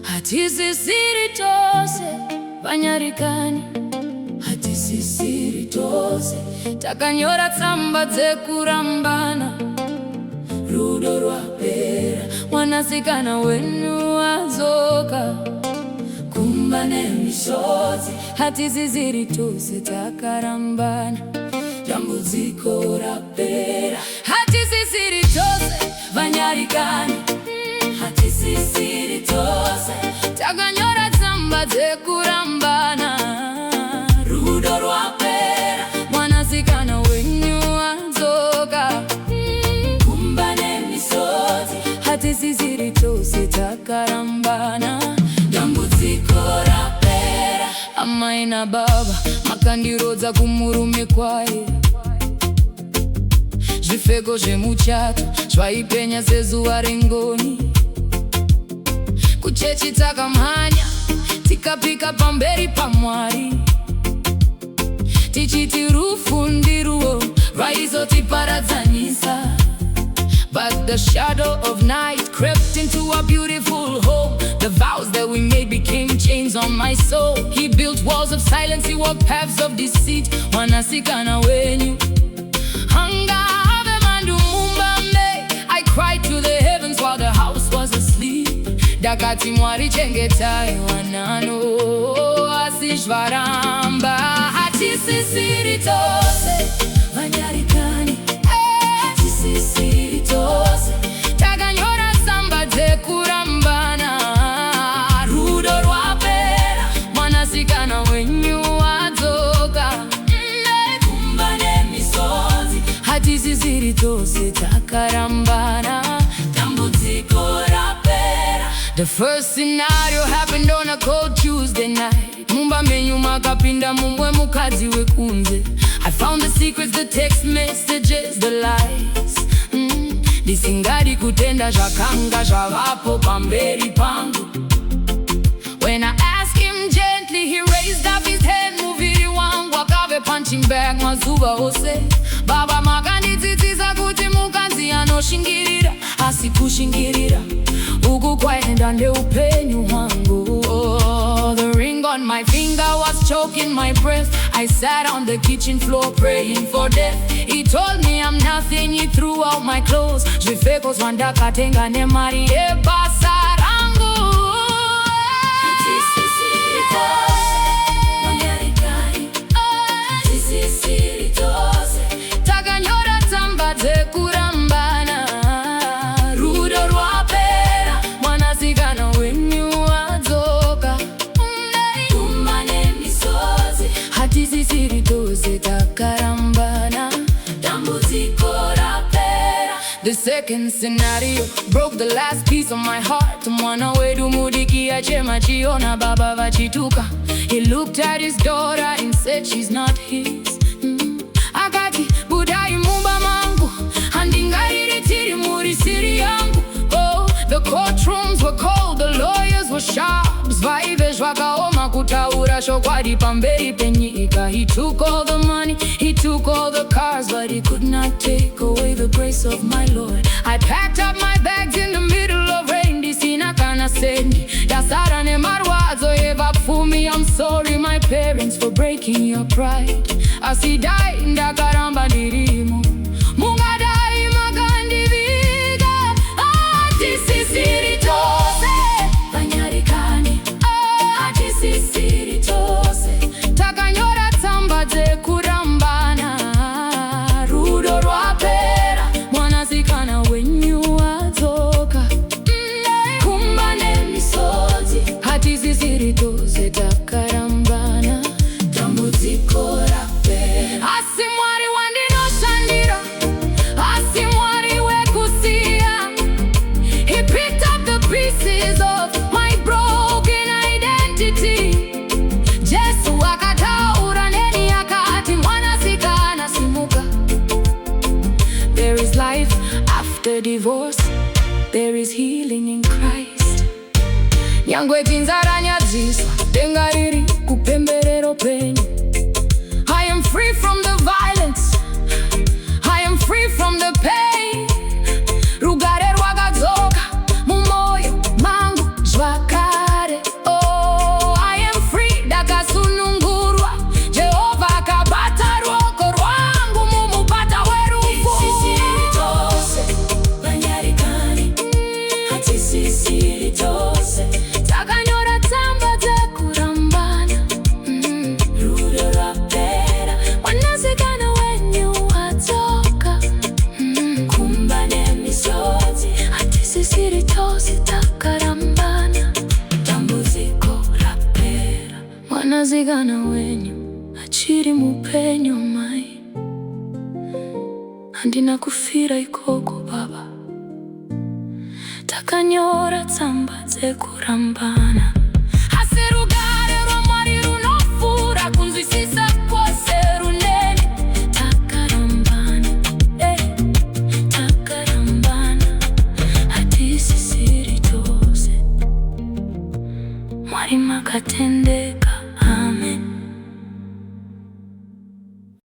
Hatisisiri tose vanyarikani, hatisisiri tose takanyora tsamba dzekurambana, rudo rwapera mwanasikana wenyu wadzoka, kumba nemisodzi. Hatisisiri tose takarambana, dambudziko rapera. Hatisisiri tose vanyarikani, hatisisiri tose takanyora tsamba dzekurambana, rudo rwapera mwanasikana wenyu wadzoka, kumba nemisodzi. Hatisisiri tose takarambana, dambudziko rapera. Amai na baba makandirodza kumurume kwaye, zvipfeko zvemuchato zvaipenya sezuva rengoni. Kuchechi takamhanya tikapika pamberi paMwari, tichiti rufu ndiruo raizotiparadzanisa. But the shadow of night crept into our beautiful home. The vows that we made became chains on my soul. He built walls of silence, he walked paths of deceit. Mwanasikana wenyu hangave mandu mumbambe. I cried to the heavens while the house was asleep. Dakati Mwari chengetai wanano asishvaramba. Hatisisiri tose vanyarikani, hatisisiri tose takanyora tsamba dzekurambana, rudo rwapera mwanasikana wenyu wadzoka, kumba nemisodzi. Hatisisiri tose takarambana, dambudziko rapera. The first scenario happened on a cold Tuesday night. Mumba menyu makapinda mumwe mukadzi wekunze. I found the secrets, the text messages, the lies. Ndisingadi kutenda zvakanga zvavapo pamberi pangu. When I asked him gently, he raised up his head. Muviri wangu akave punching bag mazuva ose. Baba makandidzidzisa kuti mukadzi anoshingirira asi kushingirira uku kwaenda ndeupenyu hwangu. Oh, the ring on my finger was choking my breath. I sat on the kitchen floor praying for death. He told me I'm nothing, he threw out my clothes. Zvipfeko zvandakatenga nemari yebasa rangu. Hatisisiri tose vanyarikani, hatisisiri tose takanyora tsamba dzekurambana, rudo rwapera mwanasikana wenyu wadzoka, kumba nemisodzi. Hatisisiri tose takarambana, dambudziko rapera. The second scenario broke the last piece of my heart. Mwana wedu mudiki achema chiona baba vachituka. He looked at his daughter and said she's not his. Akati budai mumba mangu, handingariri tiri muri siri yangu. Oh, the courtrooms were cold, the lawyers were sharp. Zvaive zvakaoma kutaura shokwadi pamberi penyika. He took all the money, he took all the cars, but he could not take away the grace of my Lord. I packed up my bags in the middle of rain. Disina kana sendi dasara ne marwadzo evapfumi. I'm sorry my parents for breaking your pride. Asidai ndakaramba ndirimo, mungadai makandiviga. Hatisisiri tose vanyarikani, hatisisiri tose takanyora tsamba dzekurambana, rudo rwapera mwanasikana wenyu wadzoka, kumba nemisodzi. Hatisisiri tose takarambana, dambudziko rapera. Asi Mwari wandinoshandira, asi Mwari wekusiya. He picked up the pieces of my broken identity. Jesu akataura neni akati mwanasikana simuka. There is life after divorce, there is healing in Christ. Nyangwe tinzara nyadziswa, denga riri kupemberero penyu. mwanazigana wenyu achiri mupenyo mai andina kufira ikoko baba takanyora tsamba dzekurambana aserugare rwamwari runofura kunzwisisa kwose runene takarambana takarambana hatisisiri tose mwari makatendeka.